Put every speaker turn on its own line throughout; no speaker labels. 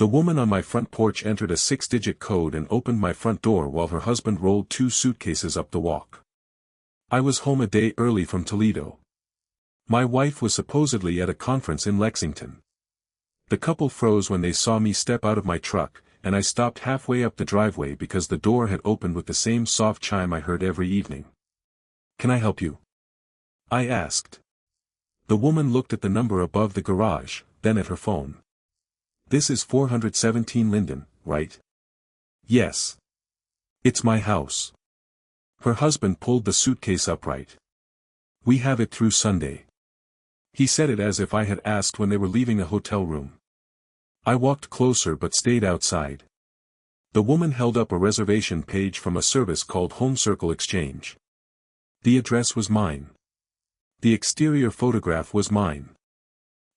The woman on my front porch entered a 6-digit code and opened my front door while her husband rolled 2 suitcases up the walk. I was home a day early from Toledo. My wife was supposedly at a conference in Lexington. The couple froze when they saw me step out of my truck, and I stopped halfway up the driveway because the door had opened with the same soft chime I heard every evening. "Can I help you?" I asked. The woman looked at the number above the garage, then at her phone. "This is 417 Linden, right?" "Yes. It's my house." Her husband pulled the suitcase upright. "We have it through Sunday." He said it as if I had asked when they were leaving a hotel room. I walked closer but stayed outside. The woman held up a reservation page from a service called Home Circle Exchange. The address was mine. The exterior photograph was mine.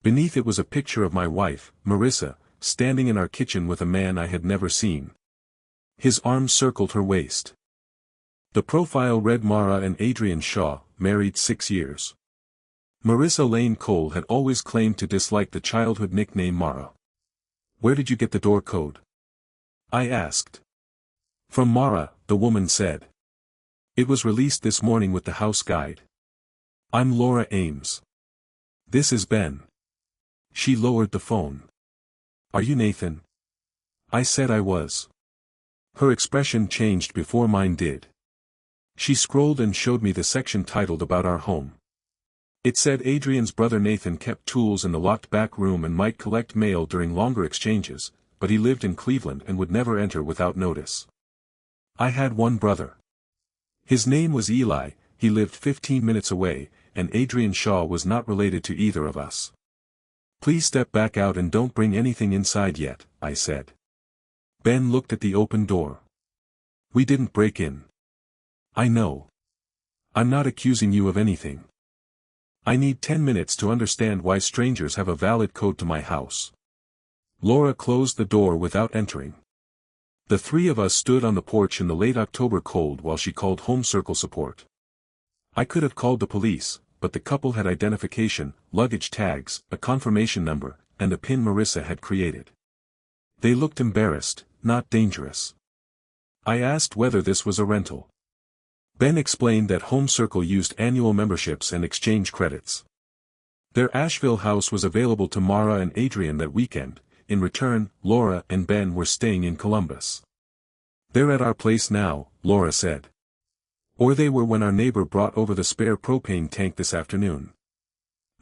Beneath it was a picture of my wife, Marissa, standing in our kitchen with a man I had never seen. His arms circled her waist. The profile read Mara and Adrian Shaw, married 6 years. Marissa Lane Cole had always claimed to dislike the childhood nickname Mara. "Where did you get the door code?" I asked. "From Mara," the woman said. "It was released this morning with the house guide." "I'm Laura Ames. This is Ben." She lowered the phone. "Are you Nathan?" I said I was. Her expression changed before mine did. She scrolled and showed me the section titled About Our Home. It said Adrian's brother Nathan kept tools in the locked back room and might collect mail during longer exchanges, but he lived in Cleveland and would never enter without notice. I had one brother. His name was Eli, he lived 15 minutes away, and Adrian Shaw was not related to either of us. "Please step back out and don't bring anything inside yet," I said. Ben looked at the open door. "We didn't break in." "I know. I'm not accusing you of anything. I need 10 minutes to understand why strangers have a valid code to my house." Laura closed the door without entering. The 3 of us stood on the porch in the late October cold while she called Home Circle support. I could have called the police, but the couple had identification, luggage tags, a confirmation number, and a PIN Marissa had created. They looked embarrassed, not dangerous. I asked whether this was a rental. Ben explained that Home Circle used annual memberships and exchange credits. Their Asheville house was available to Mara and Adrian that weekend. In return, Laura and Ben were staying in Columbus. "They're at our place now," Laura said. "Or they were when our neighbor brought over the spare propane tank this afternoon."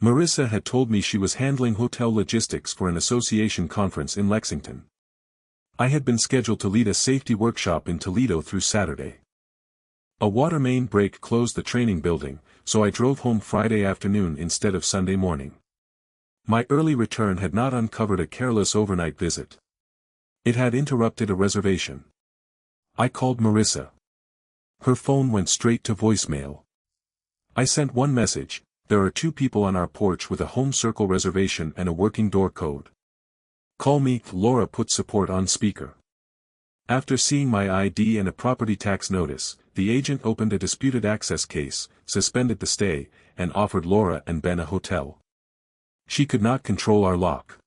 Marissa had told me she was handling hotel logistics for an association conference in Lexington. I had been scheduled to lead a safety workshop in Toledo through Saturday. A water main break closed the training building, so I drove home Friday afternoon instead of Sunday morning. My early return had not uncovered a careless overnight visit. It had interrupted a reservation. I called Marissa. Her phone went straight to voicemail. I sent one message: "There are 2 people on our porch with a Home Circle reservation and a working door code. Call me." Laura put support on speaker. After seeing my ID and a property tax notice, the agent opened a disputed access case, suspended the stay, and offered Laura and Ben a hotel. She could not control our lock.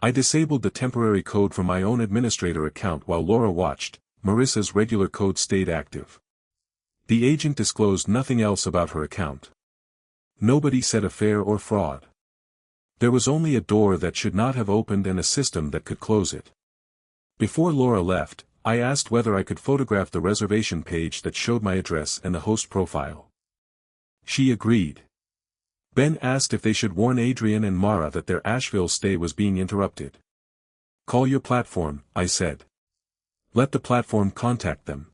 I disabled the temporary code from my own administrator account while Laura watched. Marissa's regular code stayed active. The agent disclosed nothing else about her account. Nobody said affair or fraud. There was only a door that should not have opened and a system that could close it. Before Laura left, I asked whether I could photograph the reservation page that showed my address and the host profile. She agreed. Ben asked if they should warn Adrian and Mara that their Asheville stay was being interrupted. "Call your platform," I said. "Let the platform contact them."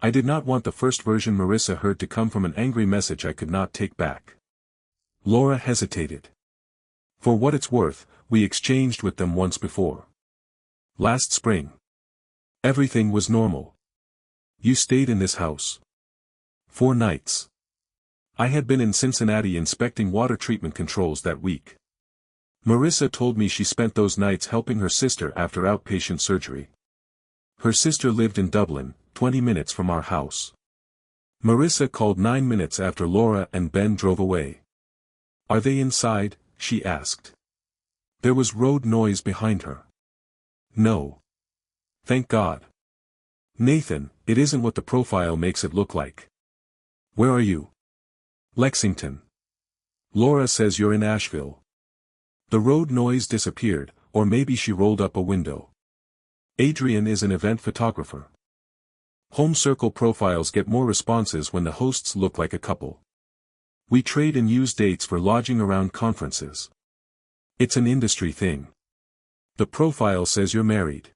I did not want the first version Marissa heard to come from an angry message I could not take back. Laura hesitated. "For what it's worth, we exchanged with them once before. Last spring. Everything was normal. You stayed in this house 4 nights. I had been in Cincinnati inspecting water treatment controls that week. Marissa told me she spent those nights helping her sister after outpatient surgery. Her sister lived in Dublin, 20 minutes from our house. Marissa called 9 minutes after Laura and Ben drove away. "Are they inside?" she asked. There was road noise behind her. No. Thank God. Nathan, it isn't what the profile makes it look like. Where are you? Lexington. Laura says you're in Asheville. The road noise disappeared, or maybe she rolled up a window. Adrian is an event photographer. Home circle profiles get more responses when the hosts look like a couple. We trade and use dates for lodging around conferences. It's an industry thing. The profile says you're married.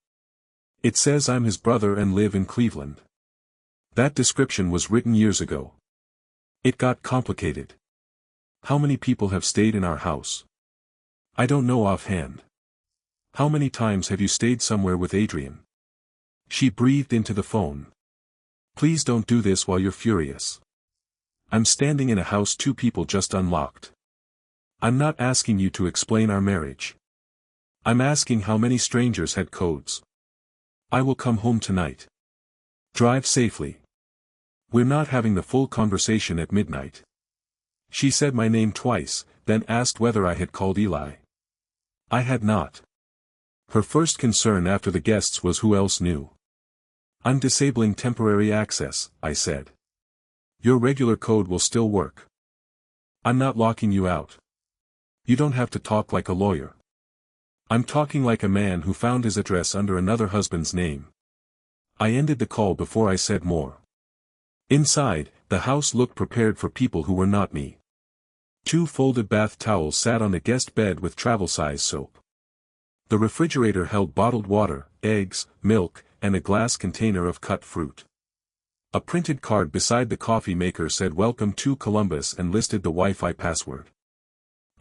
It says I'm his brother and live in Cleveland. That description was written years ago. It got complicated. How many people have stayed in our house? I don't know offhand. How many times have you stayed somewhere with Adrian? She breathed into the phone. Please don't do this while you're furious. I'm standing in a house 2 people just unlocked. I'm not asking you to explain our marriage. I'm asking how many strangers had codes. I will come home tonight. Drive safely. We're not having the full conversation at midnight. She said my name twice, then asked whether I had called Eli. I had not. Her first concern after the guests was who else knew. I'm disabling temporary access, I said. Your regular code will still work. I'm not locking you out. You don't have to talk like a lawyer. I'm talking like a man who found his address under another husband's name. I ended the call before I said more. Inside, the house looked prepared for people who were not me. 2 folded bath towels sat on the guest bed with travel-size soap. The refrigerator held bottled water, eggs, milk, and a glass container of cut fruit. A printed card beside the coffee maker said "Welcome to Columbus" and listed the Wi-Fi password.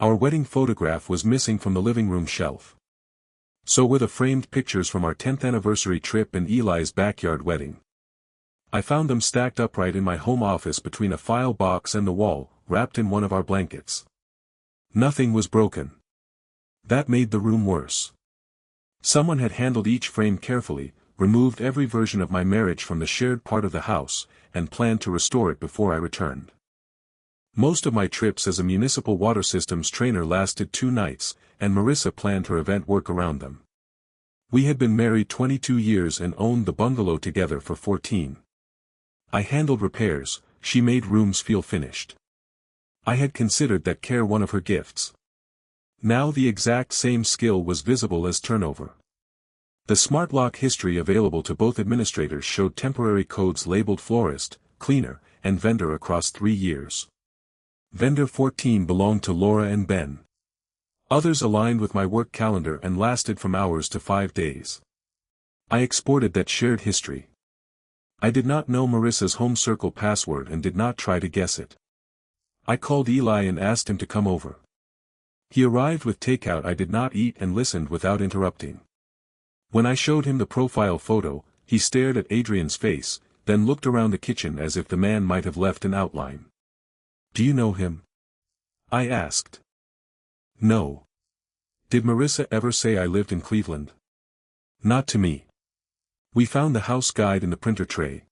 Our wedding photograph was missing from the living room shelf. So were the framed pictures from our 10th anniversary trip and Eli's backyard wedding. I found them stacked upright in my home office between a file box and the wall, wrapped in one of our blankets. Nothing was broken. That made the room worse. Someone had handled each frame carefully, removed every version of my marriage from the shared part of the house, and planned to restore it before I returned. Most of my trips as a municipal water systems trainer lasted 2 nights, and Marissa planned her event work around them. We had been married 22 years and owned the bungalow together for 14. I handled repairs, she made rooms feel finished. I had considered that care one of her gifts. Now the exact same skill was visible as turnover. The smart lock history available to both administrators showed temporary codes labeled florist, cleaner, and vendor across 3 years. Vendor 14 belonged to Laura and Ben. Others aligned with my work calendar and lasted from hours to 5 days. I exported that shared history. I did not know Marissa's home circle password and did not try to guess it. I called Eli and asked him to come over. He arrived with takeout I did not eat and listened without interrupting. When I showed him the profile photo, he stared at Adrian's face, then looked around the kitchen as if the man might have left an outline. Do you know him? I asked. No. Did Marissa ever say I lived in Cleveland? Not to me. We found the house guide in the printer tray.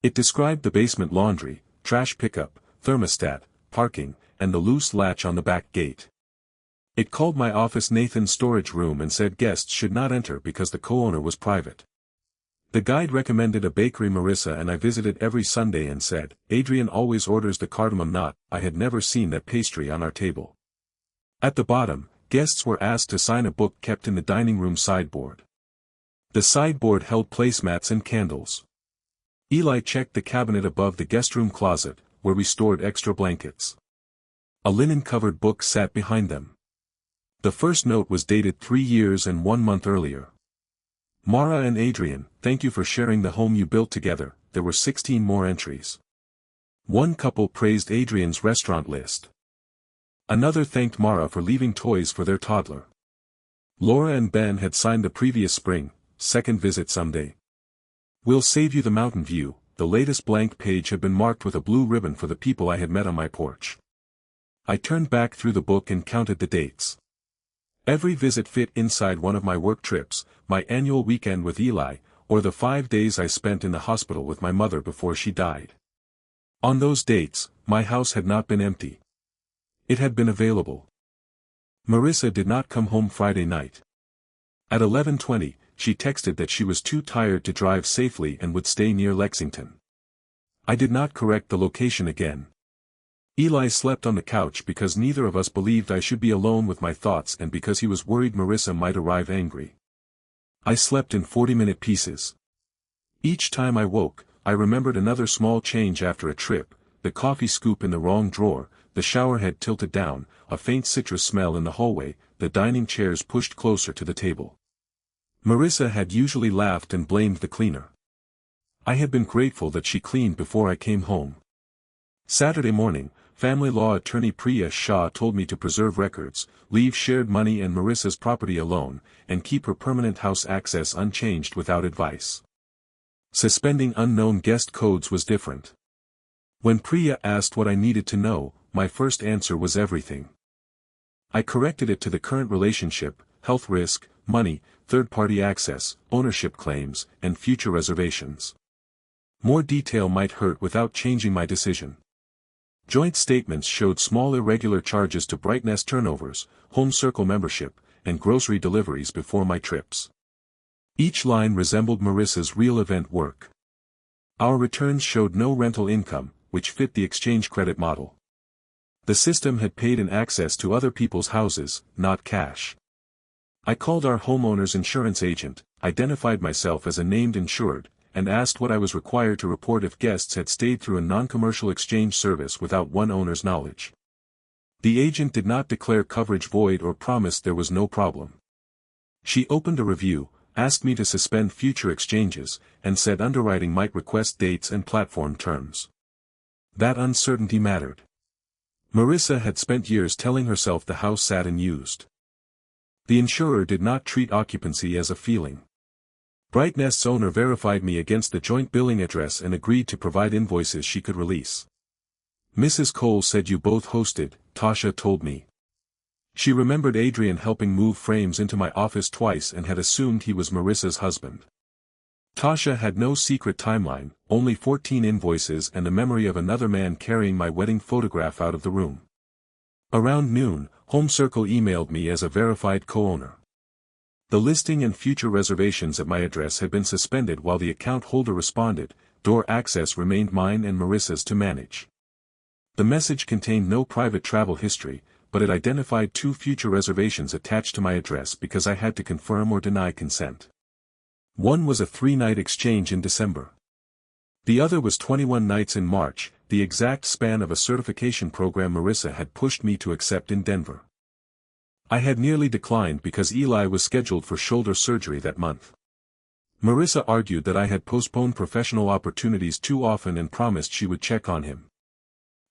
It described the basement laundry, trash pickup, thermostat, parking, and the loose latch on the back gate. It called my office Nathan's storage room and said guests should not enter because the co-owner was private. The guide recommended a bakery Marissa and I visited every Sunday and said, Adrian always orders the cardamom nut. I had never seen that pastry on our table. At the bottom, guests were asked to sign a book kept in the dining room sideboard. The sideboard held placemats and candles. Eli checked the cabinet above the guest room closet, where we stored extra blankets. A linen-covered book sat behind them. The first note was dated 3 years and 1 month earlier. Mara and Adrian, thank you for sharing the home you built together. There were 16 more entries. One couple praised Adrian's restaurant list. Another thanked Mara for leaving toys for their toddler. Laura and Ben had signed the previous spring, second visit someday. We'll save you the mountain view. The latest blank page had been marked with a blue ribbon for the people I had met on my porch. I turned back through the book and counted the dates. Every visit fit inside one of my work trips, my annual weekend with Eli, or the 5 days I spent in the hospital with my mother before she died. On those dates, my house had not been empty. It had been available. Marissa did not come home Friday night. At 11:20, she texted that she was too tired to drive safely and would stay near Lexington. I did not correct the location again. Eli slept on the couch because neither of us believed I should be alone with my thoughts and because he was worried Marissa might arrive angry. I slept in 40-minute pieces. Each time I woke, I remembered another small change after a trip, the coffee scoop in the wrong drawer, the shower head tilted down, a faint citrus smell in the hallway, the dining chairs pushed closer to the table. Marissa had usually laughed and blamed the cleaner. I had been grateful that she cleaned before I came home. Saturday morning, family law attorney Priya Shah told me to preserve records, leave shared money and Marissa's property alone, and keep her permanent house access unchanged without advice. Suspending unknown guest codes was different. When Priya asked what I needed to know, my first answer was everything. I corrected it to the current relationship, health risk, money, third-party access, ownership claims, and future reservations. More detail might hurt without changing my decision. Joint statements showed small irregular charges to brightness turnovers, home circle membership, and grocery deliveries before my trips. Each line resembled Marissa's real event work. Our returns showed no rental income, which fit the exchange credit model. The system had paid in access to other people's houses, not cash. I called our homeowner's insurance agent, identified myself as a named insured, and asked what I was required to report if guests had stayed through a non-commercial exchange service without one owner's knowledge. The agent did not declare coverage void or promise there was no problem. She opened a review, asked me to suspend future exchanges, and said underwriting might request dates and platform terms. That uncertainty mattered. Marissa had spent years telling herself the house sat unused. The insurer did not treat occupancy as a feeling. Brightnest's owner verified me against the joint billing address and agreed to provide invoices she could release. Mrs. Cole said you both hosted, Tasha told me. She remembered Adrian helping move frames into my office twice and had assumed he was Marissa's husband. Tasha had no secret timeline, only 14 invoices and the memory of another man carrying my wedding photograph out of the room. Around noon, Home Circle emailed me as a verified co-owner. The listing and future reservations at my address had been suspended while the account holder responded, door access remained mine and Marissa's to manage. The message contained no private travel history, but it identified 2 future reservations attached to my address because I had to confirm or deny consent. One was a 3-night exchange in December. The other was 21 nights in March, the exact span of a certification program Marissa had pushed me to accept in Denver. I had nearly declined because Eli was scheduled for shoulder surgery that month. Marissa argued that I had postponed professional opportunities too often and promised she would check on him.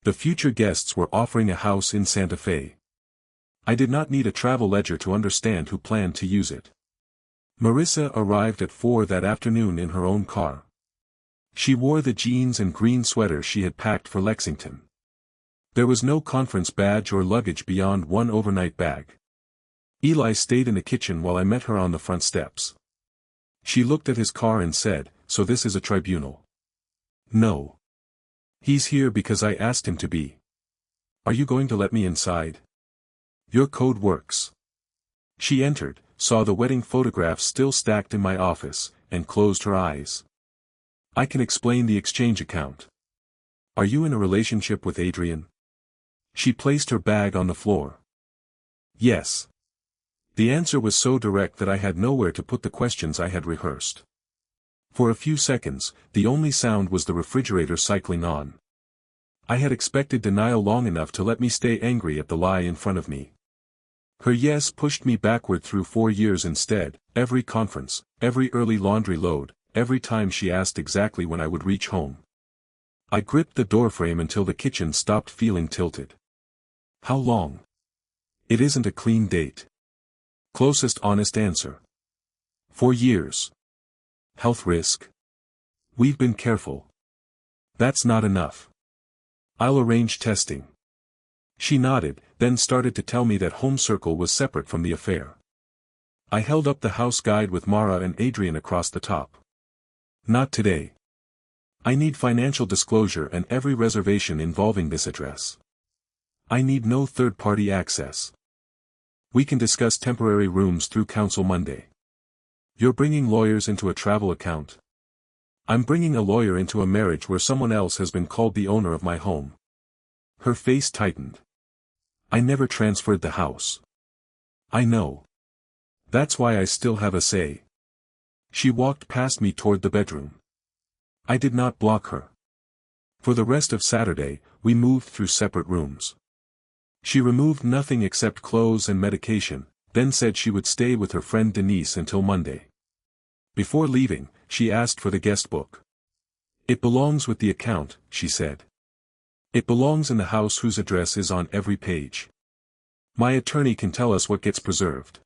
The future guests were offering a house in Santa Fe. I did not need a travel ledger to understand who planned to use it. Marissa arrived at 4 that afternoon in her own car. She wore the jeans and green sweater she had packed for Lexington. There was no conference badge or luggage beyond one overnight bag. Eli stayed in the kitchen while I met her on the front steps. She looked at his car and said, "So this is a tribunal." "No. He's here because I asked him to be. Are you going to let me inside? Your code works." She entered, saw the wedding photographs still stacked in my office, and closed her eyes. "I can explain the exchange account. Are you in a relationship with Adrian?" She placed her bag on the floor. "Yes." The answer was so direct that I had nowhere to put the questions I had rehearsed. For a few seconds, the only sound was the refrigerator cycling on. I had expected denial long enough to let me stay angry at the lie in front of me. Her yes pushed me backward through 4 years instead, every conference, every early laundry load, every time she asked exactly when I would reach home. I gripped the doorframe until the kitchen stopped feeling tilted. How long? It isn't a clean date. Closest honest answer. 4 years. Health risk? We've been careful. That's not enough. I'll arrange testing. She nodded, then started to tell me that Home Circle was separate from the affair. I held up the house guide with Mara and Adrian across the top. Not today. I need financial disclosure and every reservation involving this address. I need no third-party access. We can discuss temporary rooms through council Monday. You're bringing lawyers into a travel account. I'm bringing a lawyer into a marriage where someone else has been called the owner of my home. Her face tightened. I never transferred the house. I know. That's why I still have a say. She walked past me toward the bedroom. I did not block her. For the rest of Saturday, we moved through separate rooms. She removed nothing except clothes and medication, then said she would stay with her friend Denise until Monday. Before leaving, she asked for the guest book. It belongs with the account, she said. It belongs in the house whose address is on every page. My attorney can tell us what gets preserved.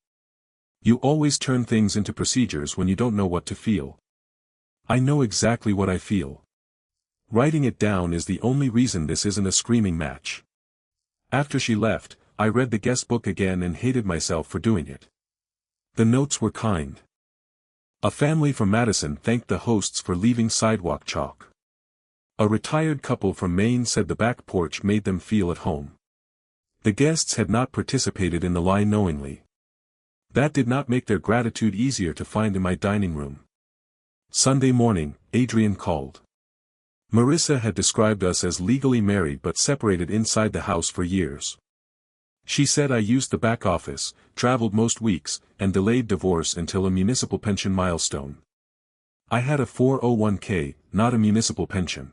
You always turn things into procedures when you don't know what to feel. I know exactly what I feel. Writing it down is the only reason this isn't a screaming match. After she left, I read the guest book again and hated myself for doing it. The notes were kind. A family from Madison thanked the hosts for leaving sidewalk chalk. A retired couple from Maine said the back porch made them feel at home. The guests had not participated in the lie knowingly. That did not make their gratitude easier to find in my dining room. Sunday morning, Adrian called. Marissa had described us as legally married but separated inside the house for years. She said I used the back office, traveled most weeks, and delayed divorce until a municipal pension milestone. I had a 401k, not a municipal pension.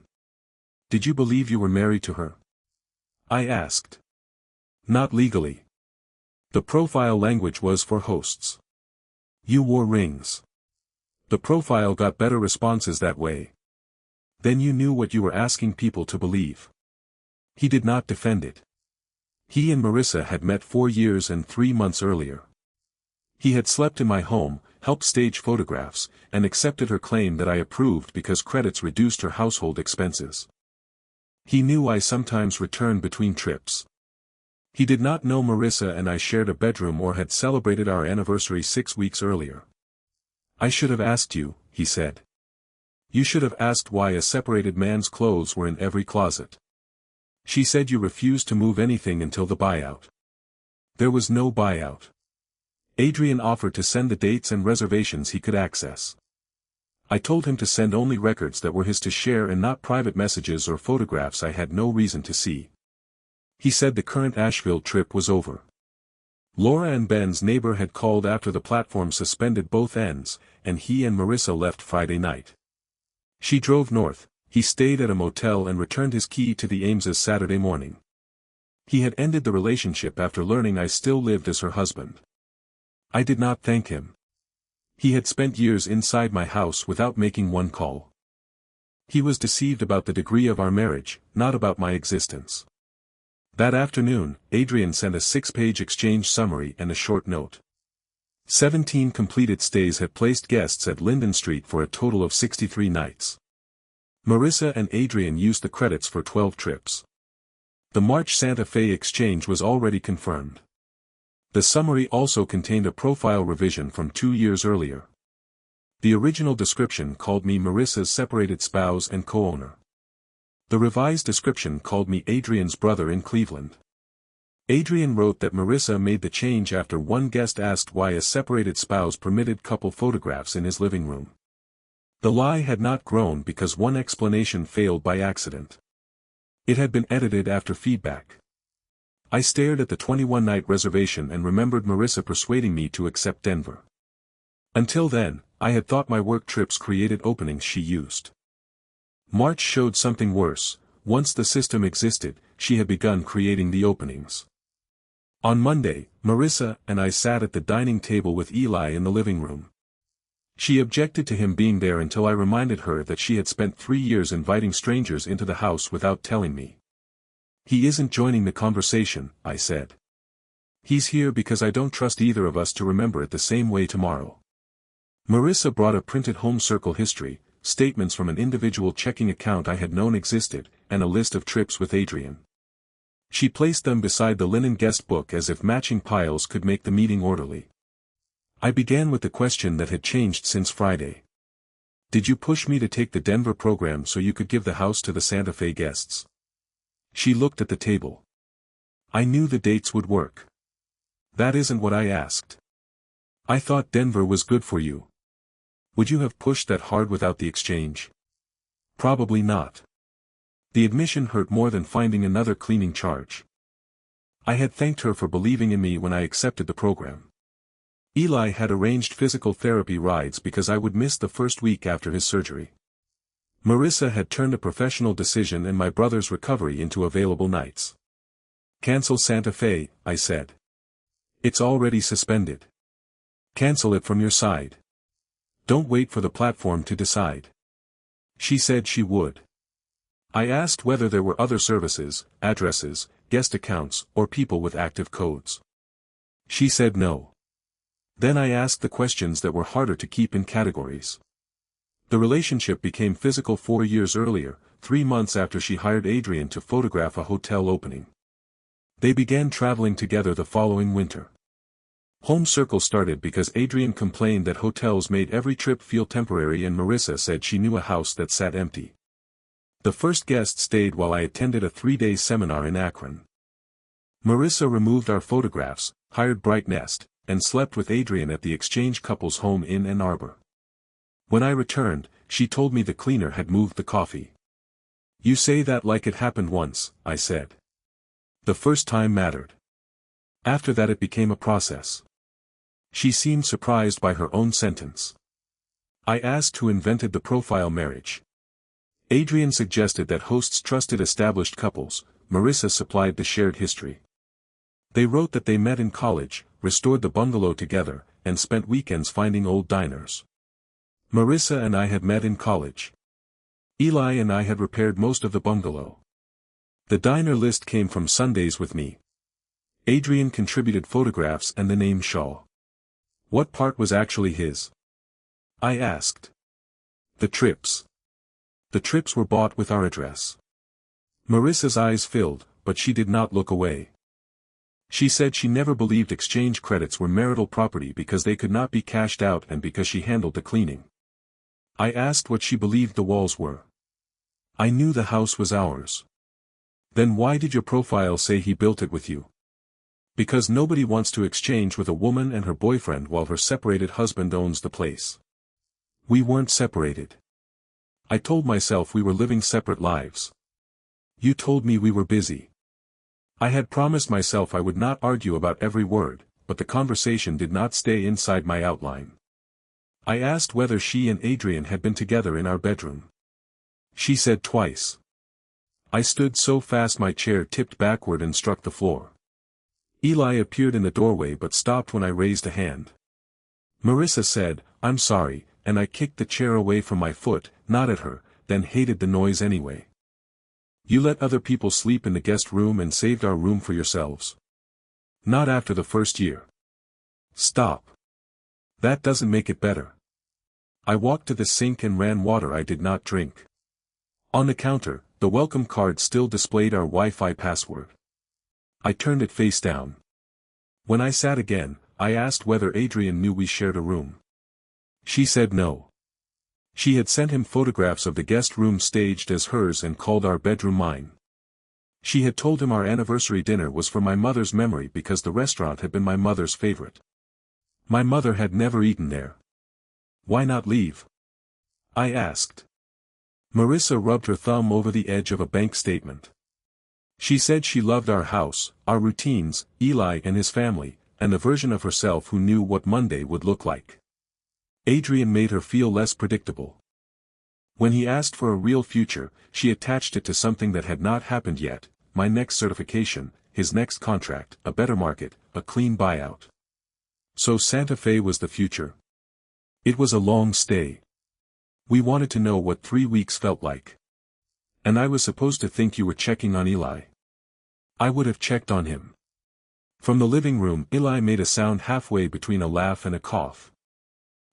Did you believe you were married to her? I asked. Not legally. The profile language was for hosts. You wore rings. The profile got better responses that way. Then you knew what you were asking people to believe. He did not defend it. He and Marissa had met 4 years and 3 months earlier. He had slept in my home, helped stage photographs, and accepted her claim that I approved because credits reduced her household expenses. He knew I sometimes returned between trips. He did not know Marissa and I shared a bedroom or had celebrated our anniversary 6 weeks earlier. I should have asked you, he said. You should have asked why a separated man's clothes were in every closet. She said you refused to move anything until the buyout. There was no buyout. Adrian offered to send the dates and reservations he could access. I told him to send only records that were his to share and not private messages or photographs I had no reason to see. He said the current Asheville trip was over. Laura and Ben's neighbor had called after the platform suspended both ends, and he and Marissa left Friday night. She drove north. He stayed at a motel and returned his key to the Ameses Saturday morning. He had ended the relationship after learning I still lived as her husband. I did not thank him. He had spent years inside my house without making one call. He was deceived about the degree of our marriage, not about my existence. That afternoon, Adrian sent a 6-page exchange summary and a short note. 17 completed stays had placed guests at Linden Street for a total of 63 nights. Marissa and Adrian used the credits for 12 trips. The March Santa Fe exchange was already confirmed. The summary also contained a profile revision from 2 years earlier. The original description called me Marissa's separated spouse and co-owner. The revised description called me Adrian's brother in Cleveland. Adrian wrote that Marissa made the change after one guest asked why a separated spouse permitted couple photographs in his living room. The lie had not grown because one explanation failed by accident. It had been edited after feedback. I stared at the 21-night reservation and remembered Marissa persuading me to accept Denver. Until then, I had thought my work trips created openings she used. March showed something worse. Once the system existed, she had begun creating the openings. On Monday, Marissa and I sat at the dining table with Eli in the living room. She objected to him being there until I reminded her that she had spent 3 years inviting strangers into the house without telling me. He isn't joining the conversation, I said. He's here because I don't trust either of us to remember it the same way tomorrow. Marissa brought a printed home circle history, statements from an individual checking account I had known existed, and a list of trips with Adrian. She placed them beside the linen guest book as if matching piles could make the meeting orderly. I began with the question that had changed since Friday. Did you push me to take the Denver program so you could give the house to the Santa Fe guests? She looked at the table. I knew the dates would work. That isn't what I asked. I thought Denver was good for you. Would you have pushed that hard without the exchange? Probably not. The admission hurt more than finding another cleaning charge. I had thanked her for believing in me when I accepted the program. Eli had arranged physical therapy rides because I would miss the first week after his surgery. Marissa had turned a professional decision and my brother's recovery into available nights. Cancel Santa Fe, I said. It's already suspended. Cancel it from your side. Don't wait for the platform to decide. She said she would. I asked whether there were other services, addresses, guest accounts, or people with active codes. She said no. Then I asked the questions that were harder to keep in categories. The relationship became physical 4 years earlier, 3 months after she hired Adrian to photograph a hotel opening. They began traveling together the following winter. Home circle started because Adrian complained that hotels made every trip feel temporary and Marissa said she knew a house that sat empty. The first guest stayed while I attended a 3-day seminar in Akron. Marissa removed our photographs, hired Bright Nest, and slept with Adrian at the exchange couple's home in Ann Arbor. When I returned, she told me the cleaner had moved the coffee. You say that like it happened once, I said. The first time mattered. After that it became a process. She seemed surprised by her own sentence. I asked who invented the profile marriage. Adrian suggested that hosts trusted established couples. Marissa supplied the shared history. They wrote that they met in college, restored the bungalow together, and spent weekends finding old diners. Marissa and I had met in college. Eli and I had repaired most of the bungalow. The diner list came from Sundays with me. Adrian contributed photographs and the name Shaw. What part was actually his? I asked. The trips. The trips were bought with our address. Marissa's eyes filled, but she did not look away. She said she never believed exchange credits were marital property because they could not be cashed out and because she handled the cleaning. I asked what she believed the walls were. I knew the house was ours. Then why did your profile say he built it with you? Because nobody wants to exchange with a woman and her boyfriend while her separated husband owns the place. We weren't separated. I told myself we were living separate lives. You told me we were busy. I had promised myself I would not argue about every word, but the conversation did not stay inside my outline. I asked whether she and Adrian had been together in our bedroom. She said twice. I stood so fast my chair tipped backward and struck the floor. Eli appeared in the doorway but stopped when I raised a hand. Marissa said, I'm sorry, and I kicked the chair away from my foot, not at her, then hated the noise anyway. You let other people sleep in the guest room and saved our room for yourselves. Not after the first year. Stop. That doesn't make it better. I walked to the sink and ran water I did not drink. On the counter, the welcome card still displayed our Wi-Fi password. I turned it face down. When I sat again, I asked whether Adrian knew we shared a room. She said no. She had sent him photographs of the guest room staged as hers and called our bedroom mine. She had told him our anniversary dinner was for my mother's memory because the restaurant had been my mother's favorite. My mother had never eaten there. Why not leave? I asked. Marissa rubbed her thumb over the edge of a bank statement. She said she loved our house, our routines, Eli and his family, and the version of herself who knew what Monday would look like. Adrian made her feel less predictable. When he asked for a real future, she attached it to something that had not happened yet, my next certification, his next contract, a better market, a clean buyout. So Santa Fe was the future. It was a long stay. We wanted to know what 3 weeks felt like. And I was supposed to think you were checking on Eli. I would have checked on him. From the living room, Eli made a sound halfway between a laugh and a cough.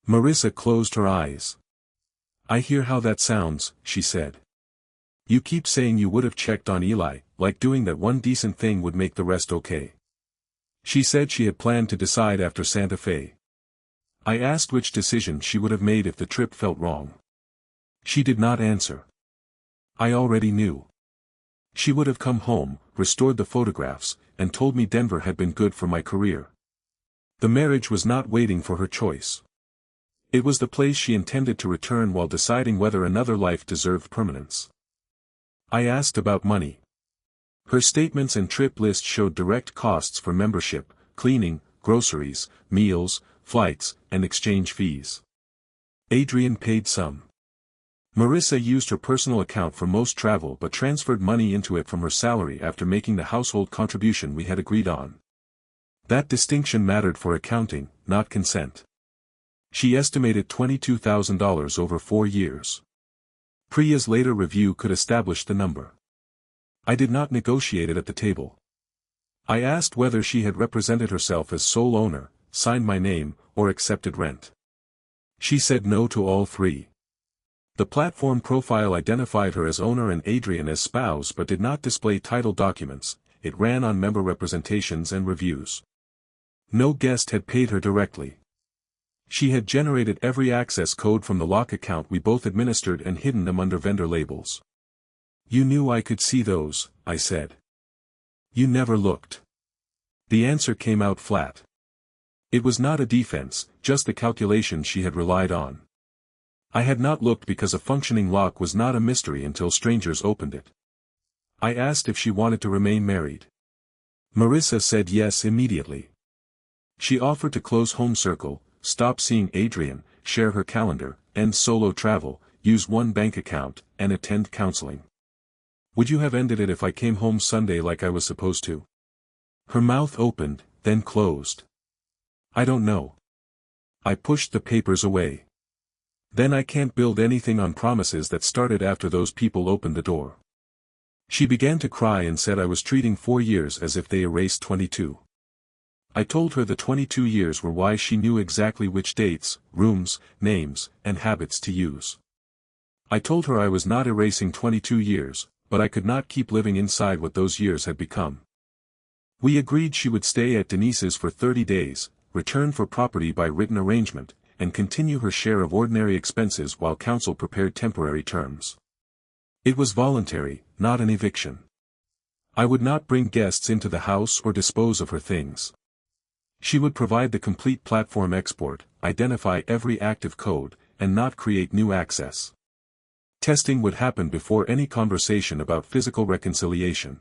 Marissa closed her eyes. I hear how that sounds, she said. You keep saying you would have checked on Eli, like doing that one decent thing would make the rest okay. She said she had planned to decide after Santa Fe. I asked which decision she would have made if the trip felt wrong. She did not answer. I already knew. She would have come home, restored the photographs, and told me Denver had been good for my career. The marriage was not waiting for her choice. It was the place she intended to return while deciding whether another life deserved permanence. I asked about money. Her statements and trip list showed direct costs for membership, cleaning, groceries, meals, flights, and exchange fees. Adrian paid some. Marissa used her personal account for most travel but transferred money into it from her salary after making the household contribution we had agreed on. That distinction mattered for accounting, not consent. She estimated $22,000 over 4 years. Priya's later review could establish the number. I did not negotiate it at the table. I asked whether she had represented herself as sole owner, signed my name, or accepted rent. She said no to all three. The platform profile identified her as owner and Adrian as spouse but did not display title documents. It ran on member representations and reviews. No guest had paid her directly. She had generated every access code from the lock account we both administered and hidden them under vendor labels. You knew I could see those, I said. You never looked. The answer came out flat. It was not a defense, just the calculation she had relied on. I had not looked because a functioning lock was not a mystery until strangers opened it. I asked if she wanted to remain married. Marissa said yes immediately. She offered to close Home Circle, stop seeing Adrian, share her calendar, end solo travel, use one bank account, and attend counseling. Would you have ended it if I came home Sunday like I was supposed to? Her mouth opened, then closed. I don't know. I pushed the papers away. Then I can't build anything on promises that started after those people opened the door. She began to cry and said I was treating 4 years as if they erased 22. I told her the 22 years were why she knew exactly which dates, rooms, names, and habits to use. I told her I was not erasing 22 years, but I could not keep living inside what those years had become. We agreed she would stay at Denise's for 30 days, return for property by written arrangement, and continue her share of ordinary expenses while counsel prepared temporary terms. It was voluntary, not an eviction. I would not bring guests into the house or dispose of her things. She would provide the complete platform export, identify every active code, and not create new access. Testing would happen before any conversation about physical reconciliation.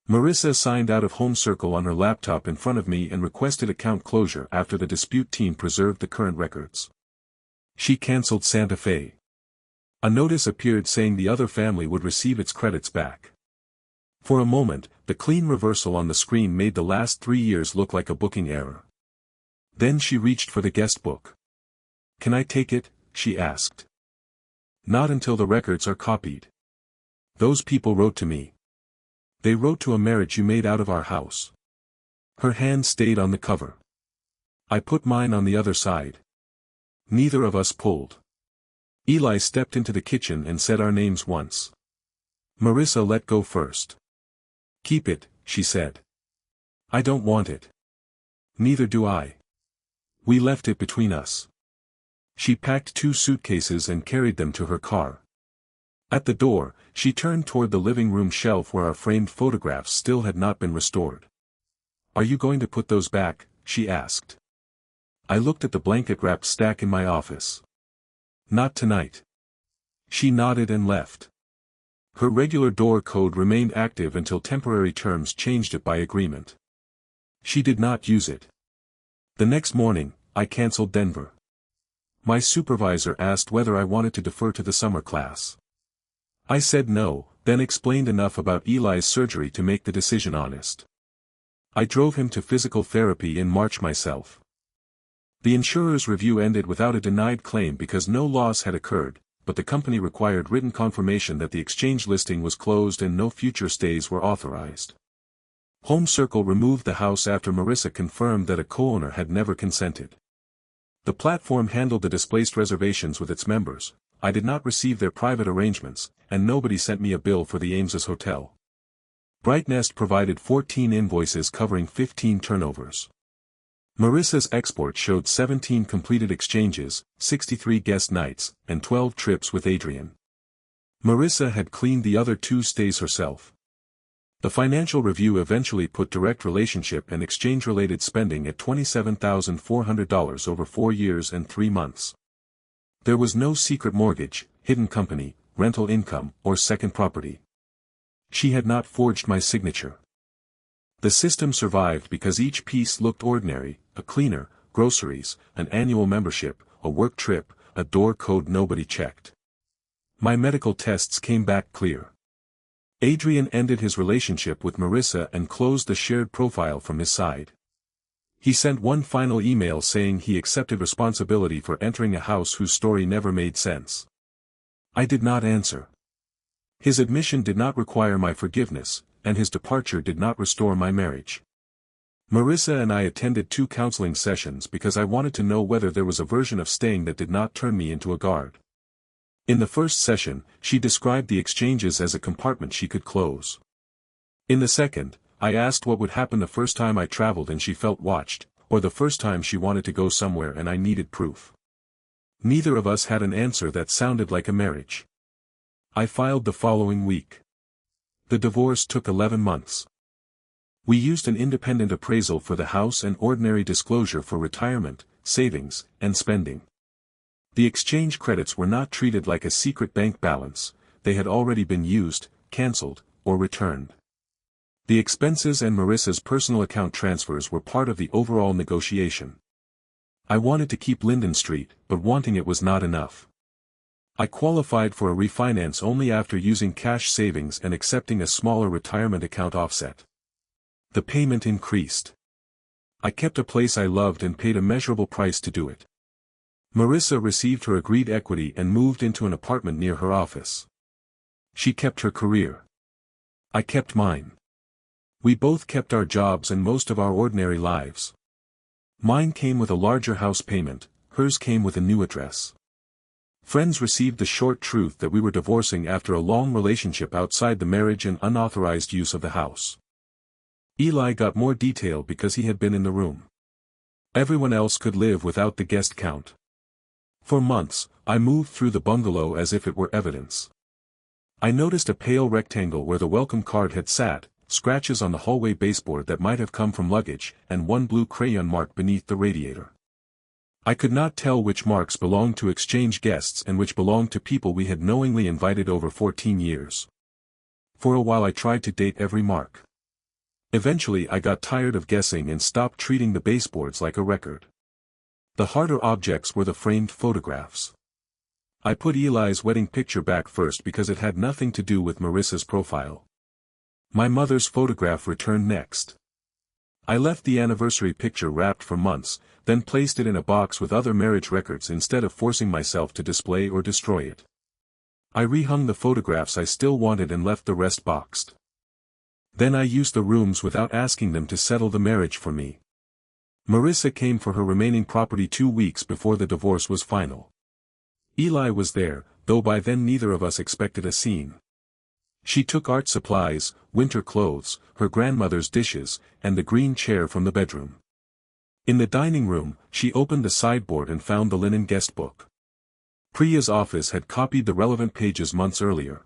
Marissa signed out of Home Circle on her laptop in front of me and requested account closure after the dispute team preserved the current records. She canceled Santa Fe. A notice appeared saying the other family would receive its credits back. For a moment, the clean reversal on the screen made the last 3 years look like a booking error. Then she reached for the guest book. Can I take it? She asked. Not until the records are copied. Those people wrote to me. They wrote to a marriage you made out of our house. Her hand stayed on the cover. I put mine on the other side. Neither of us pulled. Eli stepped into the kitchen and said our names once. Marissa let go first. Keep it, she said. I don't want it. Neither do I. We left it between us. She packed 2 suitcases and carried them to her car. At the door, she turned toward the living room shelf where our framed photographs still had not been restored. Are you going to put those back? She asked. I looked at the blanket-wrapped stack in my office. Not tonight. She nodded and left. Her regular door code remained active until temporary terms changed it by agreement. She did not use it. The next morning, I canceled Denver. My supervisor asked whether I wanted to defer to the summer class. I said no, then explained enough about Eli's surgery to make the decision honest. I drove him to physical therapy in March myself. The insurer's review ended without a denied claim because no loss had occurred, but the company required written confirmation that the exchange listing was closed and no future stays were authorized. Home Circle removed the house after Marissa confirmed that a co-owner had never consented. The platform handled the displaced reservations with its members. I did not receive their private arrangements, and nobody sent me a bill for the Ames's hotel. Brightnest provided 14 invoices covering 15 turnovers. Marissa's export showed 17 completed exchanges, 63 guest nights, and 12 trips with Adrian. Marissa had cleaned the other 2 stays herself. The financial review eventually put direct relationship and exchange-related spending at $27,400 over 4 years and 3 months. There was no secret mortgage, hidden company, rental income, or second property. She had not forged my signature. The system survived because each piece looked ordinary: a cleaner, groceries, an annual membership, a work trip, a door code nobody checked. My medical tests came back clear. Adrian ended his relationship with Marissa and closed the shared profile from his side. He sent one final email saying he accepted responsibility for entering a house whose story never made sense. I did not answer. His admission did not require my forgiveness, and his departure did not restore my marriage. Marissa and I attended 2 counseling sessions because I wanted to know whether there was a version of staying that did not turn me into a guard. In the first session, she described the exchanges as a compartment she could close. In the second, I asked what would happen the first time I traveled and she felt watched, or the first time she wanted to go somewhere and I needed proof. Neither of us had an answer that sounded like a marriage. I filed the following week. The divorce took 11 months. We used an independent appraisal for the house and ordinary disclosure for retirement, savings, and spending. The exchange credits were not treated like a secret bank balance; they had already been used, cancelled, or returned. The expenses and Marissa's personal account transfers were part of the overall negotiation. I wanted to keep Linden Street, but wanting it was not enough. I qualified for a refinance only after using cash savings and accepting a smaller retirement account offset. The payment increased. I kept a place I loved and paid a measurable price to do it. Marissa received her agreed equity and moved into an apartment near her office. She kept her career. I kept mine. We both kept our jobs and most of our ordinary lives. Mine came with a larger house payment, hers came with a new address. Friends received the short truth that we were divorcing after a long relationship outside the marriage and unauthorized use of the house. Eli got more detail because he had been in the room. Everyone else could live without the guest count. For months, I moved through the bungalow as if it were evidence. I noticed a pale rectangle where the welcome card had sat, scratches on the hallway baseboard that might have come from luggage, and one blue crayon mark beneath the radiator. I could not tell which marks belonged to exchange guests and which belonged to people we had knowingly invited over 14 years. For a while I tried to date every mark. Eventually I got tired of guessing and stopped treating the baseboards like a record. The harder objects were the framed photographs. I put Eli's wedding picture back first because it had nothing to do with Marissa's profile. My mother's photograph returned next. I left the anniversary picture wrapped for months, then placed it in a box with other marriage records instead of forcing myself to display or destroy it. I rehung the photographs I still wanted and left the rest boxed. Then I used the rooms without asking them to settle the marriage for me. Marissa came for her remaining property 2 weeks before the divorce was final. Eli was there, though by then neither of us expected a scene. She took art supplies, winter clothes, her grandmother's dishes, and the green chair from the bedroom. In the dining room, she opened the sideboard and found the linen guest book. Priya's office had copied the relevant pages months earlier.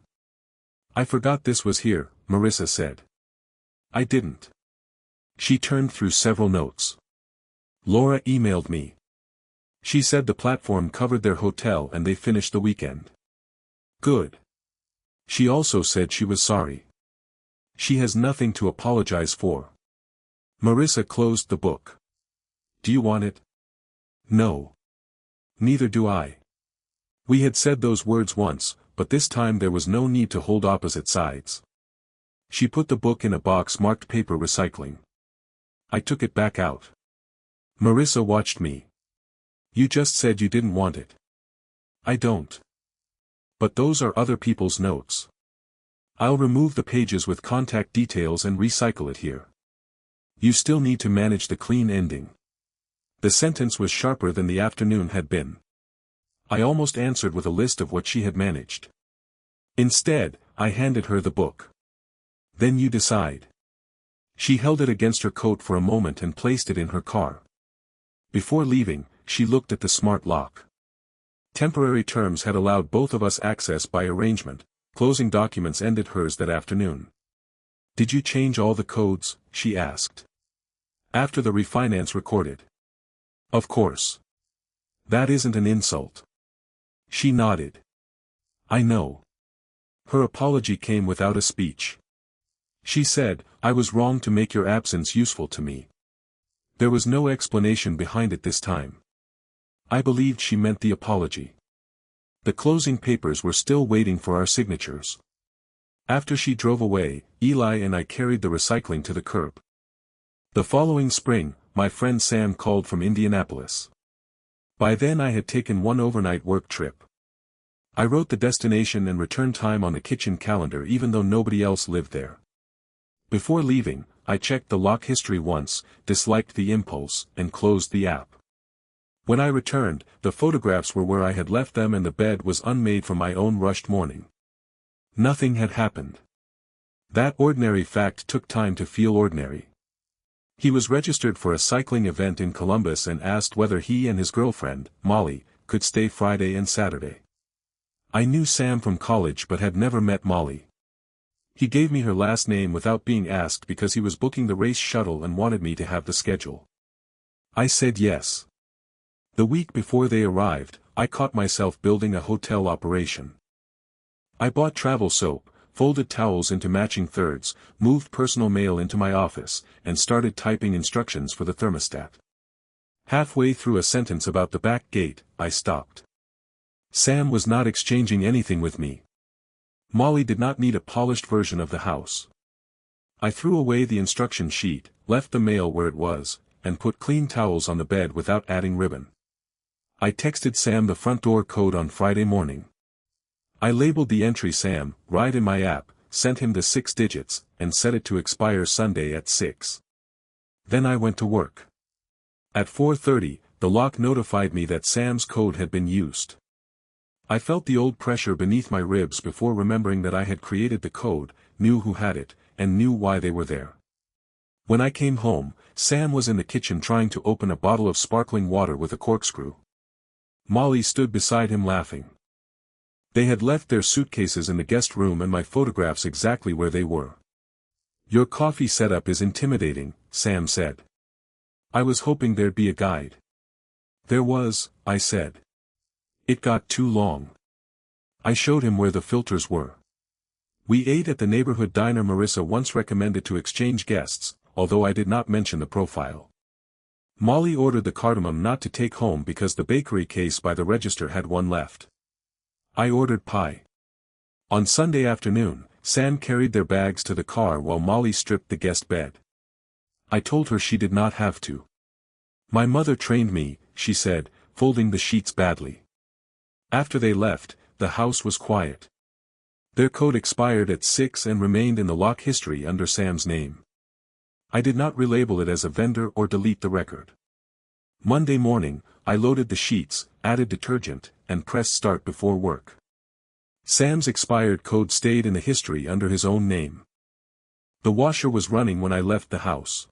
"I forgot this was here," Marissa said. I didn't. She turned through several notes. Laura emailed me. She said the platform covered their hotel and they finished the weekend. Good. She also said she was sorry. She has nothing to apologize for. Marissa closed the book. Do you want it? No. Neither do I. We had said those words once, but this time there was no need to hold opposite sides. She put the book in a box marked paper recycling. I took it back out. Marissa watched me. You just said you didn't want it. I don't. But those are other people's notes. I'll remove the pages with contact details and recycle it here. You still need to manage the clean ending. The sentence was sharper than the afternoon had been. I almost answered with a list of what she had managed. Instead, I handed her the book. Then you decide. She held it against her coat for a moment and placed it in her car. Before leaving, she looked at the smart lock. Temporary terms had allowed both of us access by arrangement. Closing documents ended hers that afternoon. Did you change all the codes? She asked. After the refinance recorded. Of course. That isn't an insult. She nodded. I know. Her apology came without a speech. She said, I was wrong to make your absence useful to me. There was no explanation behind it this time. I believed she meant the apology. The closing papers were still waiting for our signatures. After she drove away, Eli and I carried the recycling to the curb. The following spring, my friend Sam called from Indianapolis. By then I had taken one overnight work trip. I wrote the destination and return time on the kitchen calendar even though nobody else lived there. Before leaving, I checked the lock history once, disliked the impulse, and closed the app. When I returned, the photographs were where I had left them and the bed was unmade from my own rushed morning. Nothing had happened. That ordinary fact took time to feel ordinary. He was registered for a cycling event in Columbus and asked whether he and his girlfriend, Molly, could stay Friday and Saturday. I knew Sam from college but had never met Molly. He gave me her last name without being asked because he was booking the race shuttle and wanted me to have the schedule. I said yes. The week before they arrived, I caught myself building a hotel operation. I bought travel soap, folded towels into matching thirds, moved personal mail into my office, and started typing instructions for the thermostat. Halfway through a sentence about the back gate, I stopped. Sam was not exchanging anything with me. Molly did not need a polished version of the house. I threw away the instruction sheet, left the mail where it was, and put clean towels on the bed without adding ribbon. I texted Sam the front door code on Friday morning. I labeled the entry Sam, right in my app, sent him the 6 digits, and set it to expire Sunday at 6. Then I went to work. At 4:30, the lock notified me that Sam's code had been used. I felt the old pressure beneath my ribs before remembering that I had created the code, knew who had it, and knew why they were there. When I came home, Sam was in the kitchen trying to open a bottle of sparkling water with a corkscrew. Molly stood beside him laughing. They had left their suitcases in the guest room and my photographs exactly where they were. Your coffee setup is intimidating, Sam said. I was hoping there'd be a guide. There was, I said. It got too long. I showed him where the filters were. We ate at the neighborhood diner Marissa once recommended to exchange guests, although I did not mention the profile. Molly ordered the cardamom not to take home because the bakery case by the register had one left. I ordered pie. On Sunday afternoon, Sam carried their bags to the car while Molly stripped the guest bed. I told her she did not have to. My mother trained me, she said, folding the sheets badly. After they left, the house was quiet. Their code expired at 6 and remained in the lock history under Sam's name. I did not relabel it as a vendor or delete the record. Monday morning, I loaded the sheets, added detergent, and pressed start before work. Sam's expired code stayed in the history under his own name. The washer was running when I left the house.